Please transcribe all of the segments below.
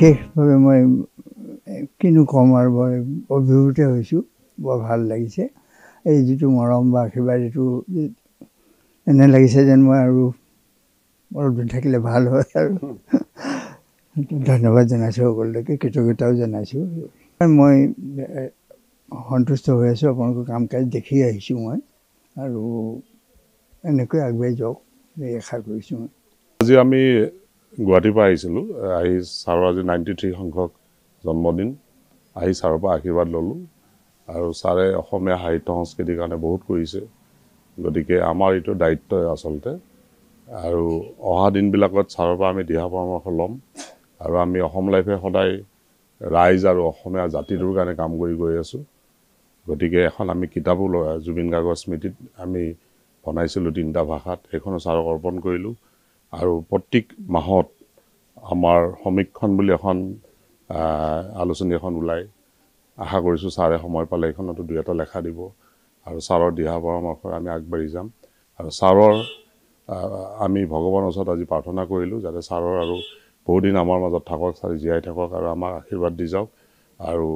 বিশেষভাৱে মই কিনো ক'ম আৰু বৰ অভিভূত হৈছোঁ, বৰ ভাল লাগিছে। এই যিটো মৰম বা আশীৰ্বাদ এইটো এনে লাগিছে যেন মই আৰু অলপ দিন থাকিলে ভাল হয় আৰু ধন্যবাদ জনাইছোঁ সকলোকে, কৃতজ্ঞতাও জনাইছোঁ। মই সন্তুষ্ট হৈ আছোঁ, আপোনালোকৰ কাম কাজ দেখি আহিছোঁ মই, আৰু এনেকৈ আগুৱাই যাওক এই আশা কৰিছোঁ মই। আজি আমি গুৱাহাটীৰ পৰা আহিছিলোঁ, আহি ছাৰৰ আজি 93 সংখ্যক জন্মদিন, আহি ছাৰৰ পৰা আশীৰ্বাদ ল'লোঁ। আৰু ছাৰে অসমীয়া সাহিত্য সংস্কৃতিৰ কাৰণে বহুত কৰিছে, গতিকে আমাৰ এইটো দায়িত্ব আচলতে। আৰু অহা দিনবিলাকত ছাৰৰ পৰা আমি দিহা পৰামৰ্শ ল'ম, আৰু আমি অসম লাইফে সদায় ৰাইজ আৰু অসমীয়া জাতিটোৰ কাৰণে কাম কৰি গৈ আছোঁ। গতিকে এখন আমি কিতাপো জুবিন গাৰ্গৰ স্মৃতিত আমি বনাইছিলোঁ 3টা ভাষাত, সেইখনো ছাৰক অৰ্পণ কৰিলোঁ। আৰু প্ৰত্যেক মাহত আমাৰ সমীক্ষণ বুলি এখন আলোচনী এখন ওলায়, আশা কৰিছোঁ ছাৰে সময় পালে এইখনতো 2-এটা লেখা দিব, আৰু ছাৰৰ দিহা পৰামৰ্শৰ আমি আগবাঢ়ি যাম। আৰু ছাৰৰ আমি ভগৱানৰ ওচৰত আজি প্ৰাৰ্থনা কৰিলোঁ যাতে ছাৰৰ আৰু বহুদিন আমাৰ মাজত থাকক, ছাৰ জীয়াই থাকক আৰু আমাক আশীৰ্বাদ দি যাওক, আৰু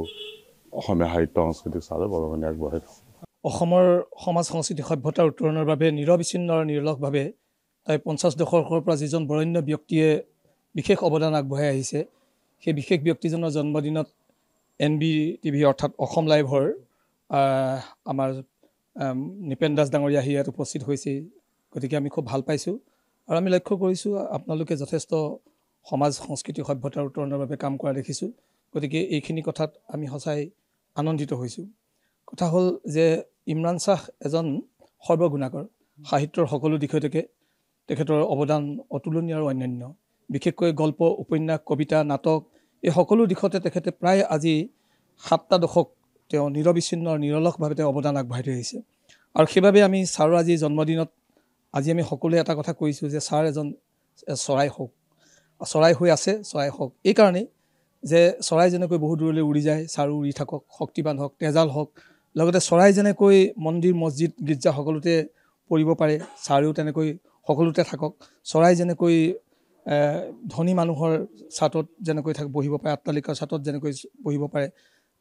অসমীয়া সাহিত্য সংস্কৃতিক ছাৰে বৰঙণি আগবঢ়াই থাকক। অসমৰ সমাজ সংস্কৃতি সভ্যতাৰ উত্তৰণৰ বাবে নিৰবিচ্ছিন্ন আৰু নিৰলসভাৱে প্ৰায় 50 দশকৰ পৰা যিজন বৰেণ্য ব্যক্তিয়ে বিশেষ অৱদান আগবঢ়াই আহিছে, সেই বিশেষ ব্যক্তিজনৰ জন্মদিনত NBTV অৰ্থাৎ অসম লাইভৰ আমাৰ নিপেন দাস ডাঙৰীয়া আহি ইয়াত উপস্থিত হৈছে। গতিকে আমি খুব ভাল পাইছোঁ, আৰু আমি লক্ষ্য কৰিছোঁ আপোনালোকে যথেষ্ট সমাজ সংস্কৃতি সভ্যতাৰ উত্তৰণৰ বাবে কাম কৰা দেখিছোঁ। গতিকে এইখিনি কথাত আমি সঁচাই আনন্দিত হৈছোঁ। কথা হ'ল যে ইমৰান শ্বাহ এজন সৰ্বগুণাকৰ, সাহিত্যৰ সকলো দিশতে তেখেতৰ অৱদান অতুলনীয় আৰু অন্যান্য। বিশেষকৈ গল্প, উপন্যাস, কবিতা, নাটক এই সকলো দিশতে তেখেতে প্ৰায় আজি 7টা দশক তেওঁ নিৰবিচ্ছিন্ন আৰু নিৰলসভাৱে তেওঁ অৱদান আগবঢ়াই থৈ আহিছে। আৰু সেইবাবে আমি ছাৰৰ আজি জন্মদিনত আজি আমি সকলোৱে এটা কথা কৈছোঁ যে ছাৰ এজন চৰাই হওক, চৰাই হৈ আছে, চৰাই হওক। এইকাৰণেই যে চৰাই যেনেকৈ বহু দূৰলৈ উৰি যায়, ছাৰো উৰি থাকক, শক্তিবান হওক, তেজাল হওক। লগতে চৰাই যেনেকৈ মন্দিৰ, মছজিদ, গীৰ্জা সকলোতে পৰিব পাৰে, ছাৰেও তেনেকৈ সকলোতে থাকক। চৰাই যেনেকৈ ধনী মানুহৰ ছাটত যেনেকৈ বহিব পাৰে, অট্টালিকাৰ ছাটত যেনেকৈ বহিব পাৰে,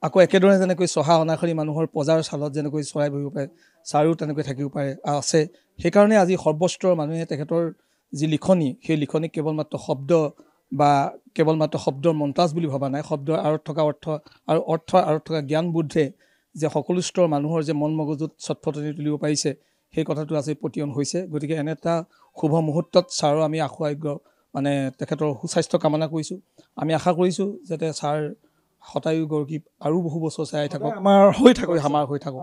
আকৌ একেদৰে যেনেকৈ চহা অনাশাৰী মানুহৰ পজাৰ ছালত যেনেকৈ চৰাই বহিব পাৰে, ছাৰেও তেনেকৈ থাকিব পাৰে আছে। সেইকাৰণে আজি সৰ্বস্তৰ মানুহে তেখেতৰ যি লিখনি, সেই লিখনিক কেৱল মাত্ৰ শব্দ বা কেৱল মাত্ৰ শব্দৰ মন্তাজ বুলি ভবা নাই, শব্দৰ আঁৰত থকা অৰ্থ আৰু অৰ্থৰ আঁৰত থকা জ্ঞান বুদ্ধে যে সকলো স্তৰ মানুহৰ যে মন মগজুত চটফটনি তুলিব পাৰিছে, সেই কথাটো আজি পতিয়ন হৈছে। গতিকে এনে এটা শুভ মুহূৰ্তত ছাৰৰ আমি আশু মানে তেখেতৰ সুস্বাস্থ্য কামনা কৰিছোঁ। আমি আশা কৰিছোঁ যাতে ছাৰ শতায়ু গৰ্গী আৰু বহু বছৰ চাই থাকক, আমাৰ হৈ থাকক।